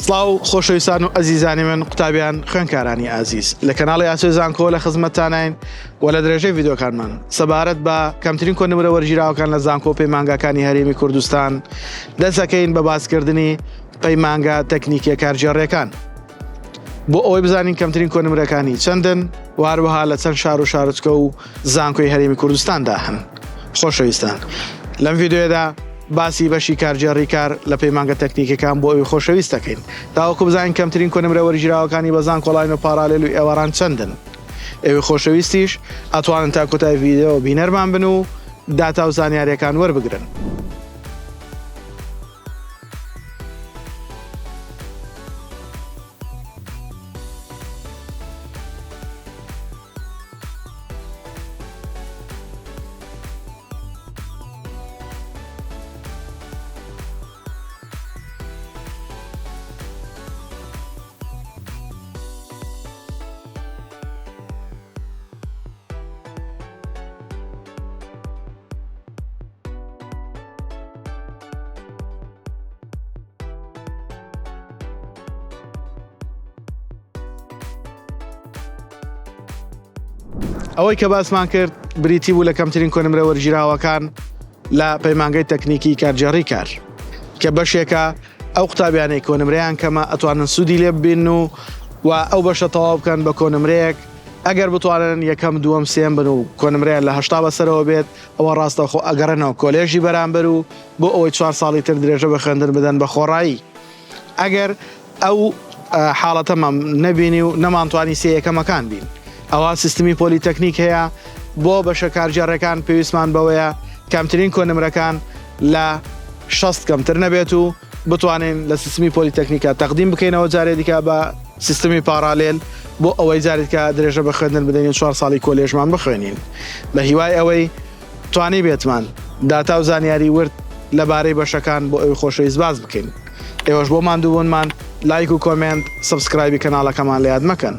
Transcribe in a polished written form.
سڵاو خۆشەویستان و ئەزیزانی من قوتابیان خوێنکارانی ئازیز لە کەناڵی ئاسۆی زانکۆ لە خزمەتتانین و لە درێژەی ڤیدیۆکانمان سەبارەت بە کەمترین کۆنمرە وەرگیراوەکان لە زانکۆ پەیمانگەکانی هەرێمی کوردستان دەسەکەین بە باسکردنی پەیمانگە تەکنیکیە کارجێڕیەکان بۆ ئەوەی بزانین کەمترین کۆنمرەکانی چەندن واروەها لە چەند شار و شارچکە و زانکۆی هەرێمی کوردستاندا هەن. خۆشەویستان لەم ڤیدیۆدا باسی بەشی کارجێڕی کار لە پەیمانگە تەکنیکەکان بۆ ئەوی خۆشەویست دەکەین تاوەکو بزانین کەمترین کۆنمرە وەرگیراوەکانی بە زانکۆ لاین و پارالێل و ئێوەران چەندن. ئێوەی خۆشەویستیش ئەتوانن تا کۆتای ڤیدیۆ بینەرمان بن و داتا و زانیاریەکان وەربگرن. ئەوەی کە باسمان کرد بریتی بوو لە کەمترین کۆنمرە وەرگیراوەکان لە پەیمانگەی تەکنیکی کارجێڕی کار کە بەشێکە ئەو قوتابیانەی کۆنمرەیان کەمە ئەتوانن سوودی لێ ببین و ئەو بەشە تەواو بکەن بە کۆنمرەیەک ئەگەر بتوانن یەکەم دووەم سێم بن و کۆنمرەیان لە 80 بەسەرەوە بێت ئەوە ڕاستەخۆ ئەگەڕێنەوە کۆلێژی بەرامبەر و بۆ ئەوەی 4 ساڵی تر درێژە بە خوێندن بدەن بە خۆڕایی. ئەگەر ئەو حاڵەتەمان نەبینی و نەمانتوانی سێ یەکەمەکان بین ئەوە سیستمی پۆلیتەکنیک هەیە بۆ بەشە کارجێڕەکان پێویستمان بەوەیە کەمترین کۆنمرەکان لە 60 کەمتر نەبێت و بتوانین لە سیستمی پۆلیتەکنیکە تەقدیم بکەینەوە جارێ دیکە بە سیستمی پارالێل بۆ ئەوەی جارێتکە درێژە بە خوێندن بدەین 4 ساڵی کۆلێژمان بخوێنین بە هیوای ئەوەی توانی بێتمان داتا و زانیاری ورد لەبارەی بەشەکان بۆ ئەوی خۆشەویست باز بکەین. ئێوەش بۆ ماندووبوونمان لایک و کۆمنت سبسکرایبی کەناڵەکەمان لە یاد مەکەن.